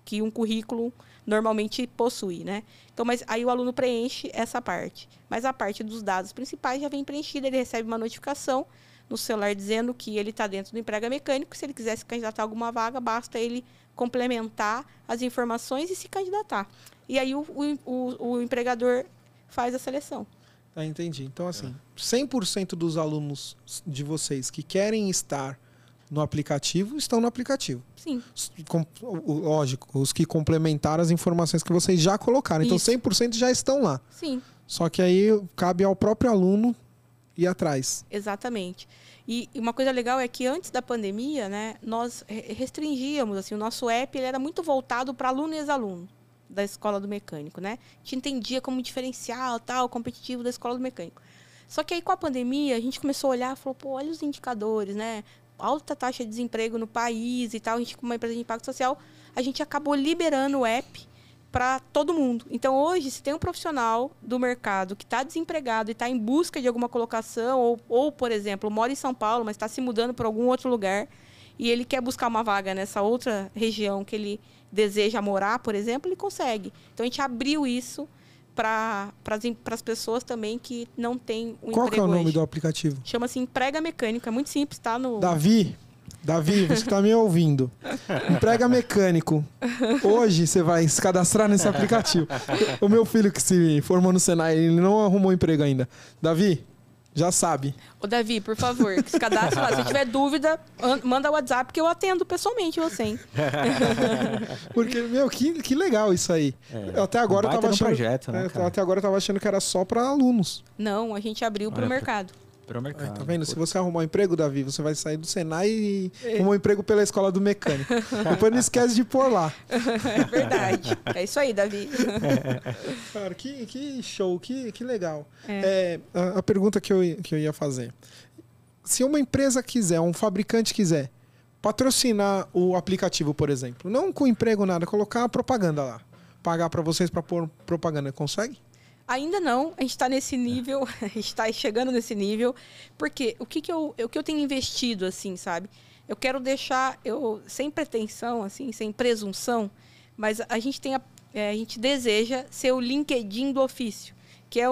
que um currículo normalmente possui, né? Então, mas aí o aluno preenche essa parte. Mas a parte dos dados principais já vem preenchida, ele recebe uma notificação no celular dizendo que ele está dentro do Emprega Mecânico. Se ele quiser se candidatar a alguma vaga, basta ele complementar as informações e se candidatar. E aí o empregador faz a seleção. Entendi. Então, assim, 100% dos alunos de vocês que querem estar no aplicativo estão no aplicativo. Sim. Lógico, os que complementaram as informações que vocês já colocaram. Então, 100% já estão lá. Sim. Só que aí cabe ao próprio aluno ir atrás. Exatamente. E uma coisa legal é que antes da pandemia, né, nós restringíamos, assim, o nosso app ele era muito voltado para aluno e ex-aluno da Escola do Mecânico, né? A gente entendia como diferencial, tal, competitivo da Escola do Mecânico. Só que aí com a pandemia, a gente começou a olhar e falou, pô, olha os indicadores, né? Alta taxa de desemprego no país e tal. A gente, como uma empresa de impacto social, a gente acabou liberando o app para todo mundo. Então, hoje, se tem um profissional do mercado que está desempregado e está em busca de alguma colocação, ou, por exemplo, mora em São Paulo, mas está se mudando para algum outro lugar, e ele quer buscar uma vaga nessa outra região que ele deseja morar, por exemplo, ele consegue. Então, a gente abriu isso para as pessoas também que não têm um emprego. Qual que é o nome do aplicativo? Chama-se Emprega Mecânico. É muito simples, tá? Davi, você que está me ouvindo. Emprega Mecânico. Hoje você vai se cadastrar nesse aplicativo. O meu filho que se formou no Senai, ele não arrumou emprego ainda. Davi, já sabe. Ô, Davi, por favor, que se cadastre lá. Se tiver dúvida, manda o WhatsApp que eu atendo pessoalmente você, hein? Porque, meu, que legal isso aí. Eu até agora eu tava achando, projeto, né, até agora eu tava achando que era só para alunos. Não, a gente abriu para o mercado. Pro mercado. Tá vendo? Se você arrumar um emprego, Davi, você vai sair do Senai e arrumar um emprego pela Escola do Mecânico. Depois não esquece de pôr lá. É verdade. É isso aí, Davi. Cara, que show, que legal. A pergunta que eu ia fazer. Se uma empresa quiser, um fabricante quiser, patrocinar o aplicativo, por exemplo, não com emprego nada, colocar a propaganda lá, pagar para vocês para pôr propaganda, consegue? Ainda não, a gente está nesse nível, a gente está chegando nesse nível, porque o que eu tenho investido, assim, sabe? Eu quero deixar, sem pretensão, assim, sem presunção, mas a gente deseja ser o LinkedIn do ofício, que é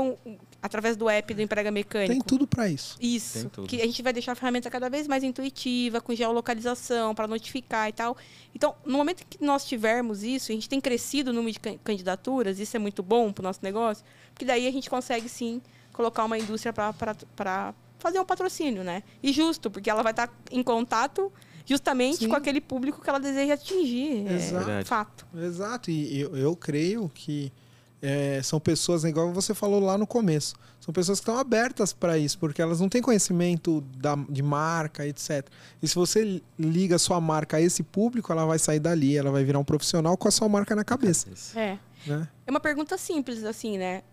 através do app do Emprega Mecânico. Tem tudo para isso. Isso, que a gente vai deixar a ferramenta cada vez mais intuitiva, com geolocalização, para notificar e tal. Então, no momento que nós tivermos isso, a gente tem crescido o número de candidaturas, isso é muito bom para o nosso negócio, porque daí a gente consegue, sim, colocar uma indústria para fazer um patrocínio, né? E justo, porque ela vai estar em contato justamente com aquele público que ela deseja atingir. Exato. É fato. Exato. E eu creio que são pessoas, igual você falou lá no começo, são pessoas que estão abertas para isso, porque elas não têm conhecimento de marca, etc. E se você liga a sua marca a esse público, ela vai sair dali, ela vai virar um profissional com a sua marca na cabeça. É. Né? É uma pergunta simples, assim, né?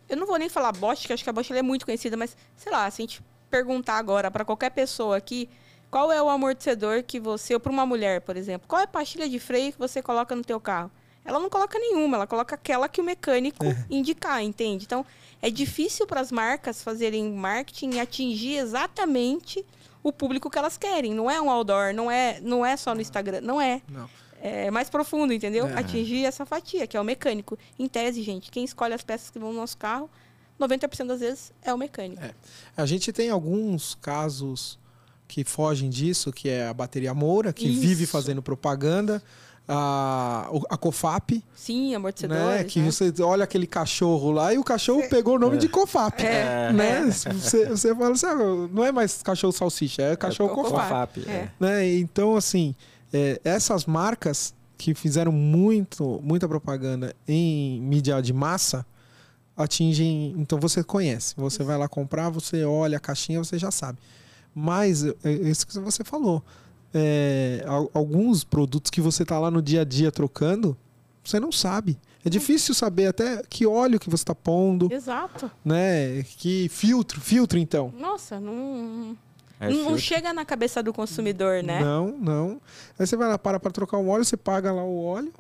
Eu não vou nem falar Bosch, que acho que a Bosch é muito conhecida, mas, sei lá, se a gente perguntar agora para qualquer pessoa aqui, qual é o amortecedor que você, ou para uma mulher, por exemplo, qual é a pastilha de freio que você coloca no teu carro? Ela não coloca nenhuma, ela coloca aquela que o mecânico indicar, entende? Então, é difícil para as marcas fazerem marketing e atingir exatamente o público que elas querem. Não é um outdoor, não é só no Instagram, não é. Não. É mais profundo, entendeu? Atingir essa fatia, que é o mecânico. Em tese, gente, quem escolhe as peças que vão no nosso carro, 90% das vezes é o mecânico. A gente tem alguns casos que fogem disso, que é a Bateria Moura, que vive fazendo propaganda. A Cofap. Sim, amortecedores. Né? Que você olha aquele cachorro lá e o cachorro pegou o nome de Cofap. Né? Você fala assim, não é mais cachorro salsicha, é cachorro Cofap. Né? Então, assim, essas marcas que fizeram muita propaganda em mídia de massa atingem. Então você conhece. Você vai lá comprar, você olha a caixinha, você já sabe. Mas, isso que você falou. Alguns produtos que você tá lá no dia a dia trocando, você não sabe. É difícil saber até que óleo que você está pondo. Exato. Né? Que filtro então. Nossa, não chega na cabeça do consumidor, né? Não. Aí você vai lá, para trocar um óleo, você paga lá o óleo.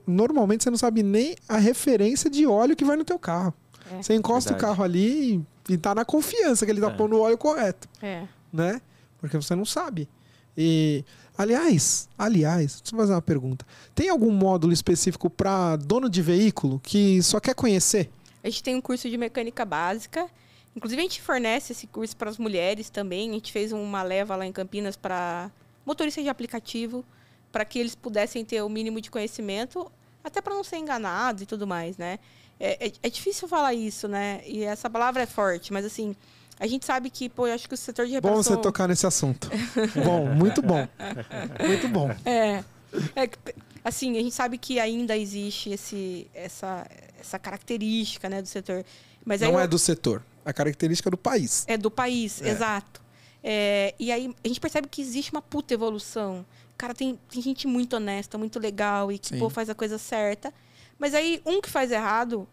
Normalmente você não sabe nem a referência de óleo que vai no teu carro. Você encosta o carro ali e tá na confiança que ele tá pondo o óleo correto. Né? Porque você não sabe. E, aliás, deixa eu fazer uma pergunta. Tem algum módulo específico para dono de veículo que só quer conhecer? A gente tem um curso de mecânica básica. Inclusive, a gente fornece esse curso para as mulheres também. A gente fez uma leva lá em Campinas para motoristas de aplicativo, para que eles pudessem ter o mínimo de conhecimento, até para não ser enganados e tudo mais, né? É difícil falar isso, né? E essa palavra é forte, mas assim... A gente sabe que, eu acho que o setor de reparação... Bom você tocar nesse assunto. Muito bom. Muito bom. Assim, a gente sabe que ainda existe essa característica, né, do setor. Mas não é do setor, a característica do país. É do país, exato. E aí a gente percebe que existe uma puta evolução. Cara, tem gente muito honesta, muito legal e que, faz a coisa certa. Mas aí, um que faz errado...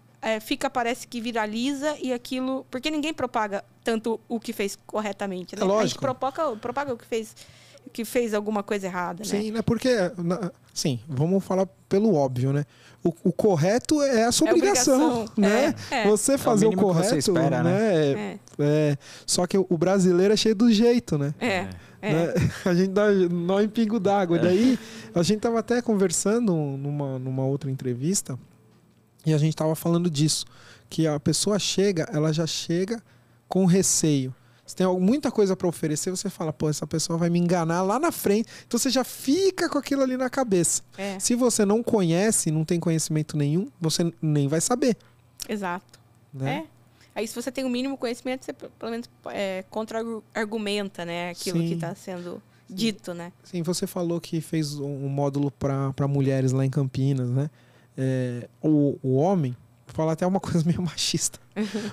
parece que viraliza e aquilo... Porque ninguém propaga tanto o que fez corretamente, né? Lógico. A gente propaga o que fez alguma coisa errada, né? Sim, né? Porque... Sim, vamos falar pelo óbvio, né? O correto é a sua obrigação, né? Você fazer o correto, que você espera, né? Só que o brasileiro é cheio do jeito, né? Né? A gente dá nó em pingo d'água. Daí, a gente tava até conversando numa outra entrevista... E a gente estava falando disso, que a pessoa ela já chega com receio. Você tem muita coisa para oferecer, você fala, essa pessoa vai me enganar lá na frente. Então você já fica com aquilo ali na cabeça. Se você não conhece, não tem conhecimento nenhum, você nem vai saber. Exato. Né? Aí se você tem o mínimo conhecimento, você pelo menos contra-argumenta, né, aquilo que está sendo dito, né? Sim, você falou que fez um módulo para mulheres lá em Campinas, né? O homem, vou falar até uma coisa meio machista,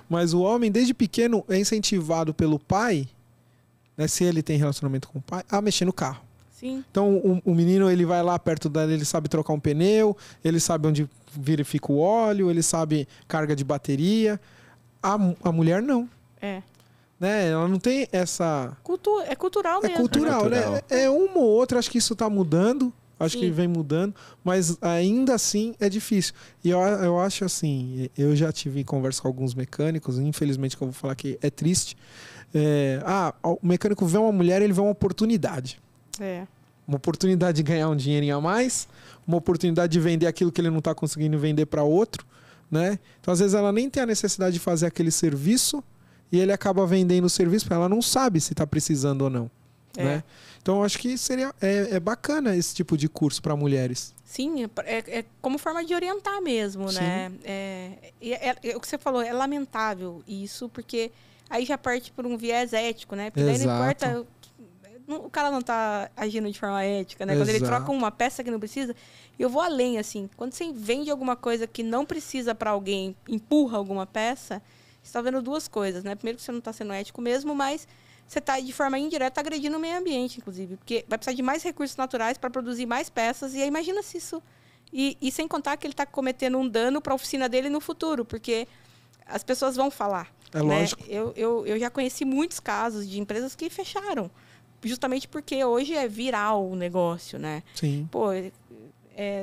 mas o homem desde pequeno é incentivado pelo pai, né, se ele tem relacionamento com o pai, a mexer no carro. Sim. Então o menino, ele vai lá perto dele, ele sabe trocar um pneu, ele sabe onde verifica o óleo, ele sabe carga de bateria. A mulher não. Né? Ela não tem essa... É cultural mesmo. É cultural, né? É uma ou outra, acho que isso está mudando. Acho que vem mudando, mas ainda assim é difícil. E eu acho assim, eu já tive conversa com alguns mecânicos, infelizmente que eu vou falar que é triste. O mecânico vê uma mulher, ele vê uma oportunidade. Uma oportunidade de ganhar um dinheirinho a mais, uma oportunidade de vender aquilo que ele não está conseguindo vender para outro, né? Então, às vezes, ela nem tem a necessidade de fazer aquele serviço e ele acaba vendendo o serviço porque ela não sabe se está precisando ou não. Né? Então, eu acho que seria bacana esse tipo de curso para mulheres. Sim, é como forma de orientar mesmo, né? O que você falou, é lamentável isso, porque aí já parte por um viés ético, né? Porque daí não importa... o cara não tá agindo de forma ética, né? Quando ele troca uma peça que não precisa. E eu vou além, assim. Quando você vende alguma coisa que não precisa para alguém, empurra alguma peça, você está vendo duas coisas, né? Primeiro que você não está sendo ético mesmo, mas você está, de forma indireta, agredindo o meio ambiente, inclusive. Porque vai precisar de mais recursos naturais para produzir mais peças. E aí, imagina se isso... E sem contar que ele está cometendo um dano para a oficina dele no futuro, porque as pessoas vão falar. É lógico. Eu já conheci muitos casos de empresas que fecharam, justamente porque hoje é viral o negócio, né? Sim. Pô,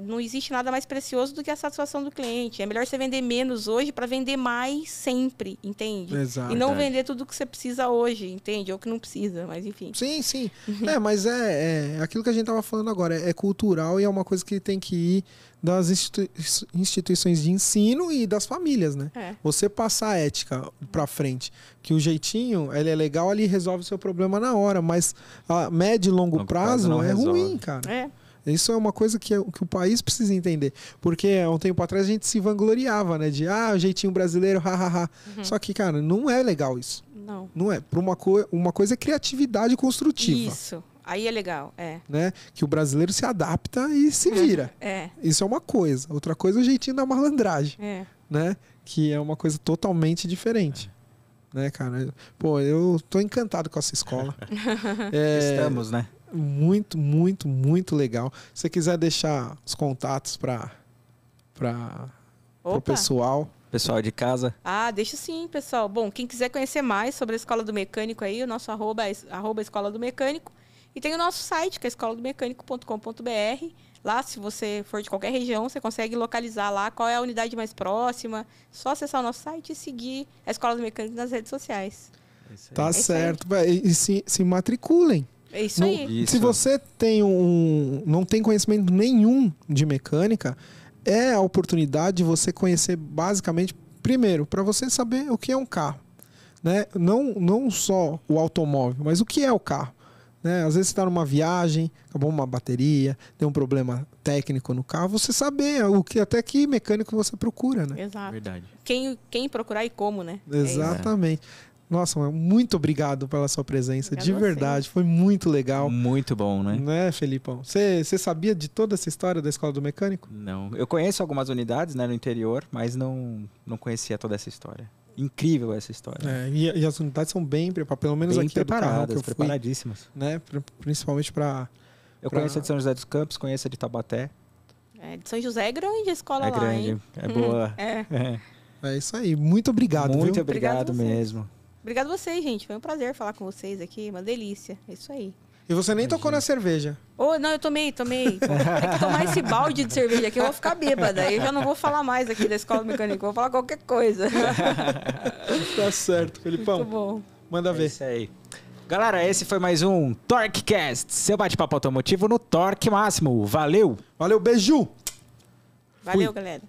não existe nada mais precioso do que a satisfação do cliente. É melhor você vender menos hoje para vender mais sempre, entende? Exato. E não vender tudo que você precisa hoje, entende? Ou que não precisa, mas enfim. Sim. Mas é aquilo que a gente tava falando agora. É cultural e é uma coisa que tem que ir das instituições de ensino e das famílias, né? Você passar a ética pra frente, que o jeitinho, ele é legal, ele resolve o seu problema na hora, mas a médio e longo prazo é ruim, cara. Isso é uma coisa que o país precisa entender. Porque há um tempo atrás a gente se vangloriava, né? De, o jeitinho brasileiro, hahaha. Só que, cara, não é legal isso. Não é. Por uma coisa é criatividade construtiva. Isso. Aí é legal, né? Que o brasileiro se adapta e se vira. Isso é uma coisa. Outra coisa é o jeitinho da malandragem. Né? Que é uma coisa totalmente diferente. Né, cara? Pô, eu tô encantado com essa escola. Estamos, né? Muito, muito, muito legal. Se você quiser deixar os contatos para o pessoal. Pessoal de casa. Deixa sim, pessoal. Bom, quem quiser conhecer mais sobre a Escola do Mecânico aí, o nosso arroba é Escola do Mecânico. E tem o nosso site, que é escoladomecânico.com.br. Lá, se você for de qualquer região, você consegue localizar lá qual é a unidade mais próxima. Só acessar o nosso site e seguir a Escola do Mecânico nas redes sociais. Tá certo. E se matriculem. É isso aí. Se você não tem conhecimento nenhum de mecânica, é a oportunidade de você conhecer basicamente, primeiro, para você saber o que é um carro. Né? Não só o automóvel, mas o que é o carro. Né? Às vezes você está numa viagem, acabou uma bateria, tem um problema técnico no carro, você saber até que mecânico você procura. Né? Exato. Verdade. Quem procurar e como, né? Exatamente. Nossa, muito obrigado pela sua presença, de verdade, foi muito legal. Muito bom, né? Né, Felipão? Você sabia de toda essa história da Escola do Mecânico? Não, eu conheço algumas unidades, né, no interior, mas não conhecia toda essa história. Incrível essa história. E as unidades são bem preparadas, pelo menos bem aqui é do Carrão que eu fui, preparadíssimas. Né, principalmente para... Eu conheço a de São José dos Campos, conheço a de Taubaté. De São José é grande a escola lá, grande, hein? é boa. É isso aí, muito obrigado. Muito viu? obrigado mesmo. Obrigado a vocês, gente. Foi um prazer falar com vocês aqui. Uma delícia. É isso aí. E você nem tocou na cerveja. Não, eu tomei. Pô, é que tomar esse balde de cerveja aqui, eu vou ficar bêbada. Aí eu já não vou falar mais aqui da Escola do Mecânico. Vou falar qualquer coisa. Tá certo, Felipão. Muito bom. Manda ver. Isso aí. Galera, esse foi mais um TorqueCast. Seu bate-papo automotivo no Torque Máximo. Valeu! Valeu, beijo! Valeu, Fui. galera.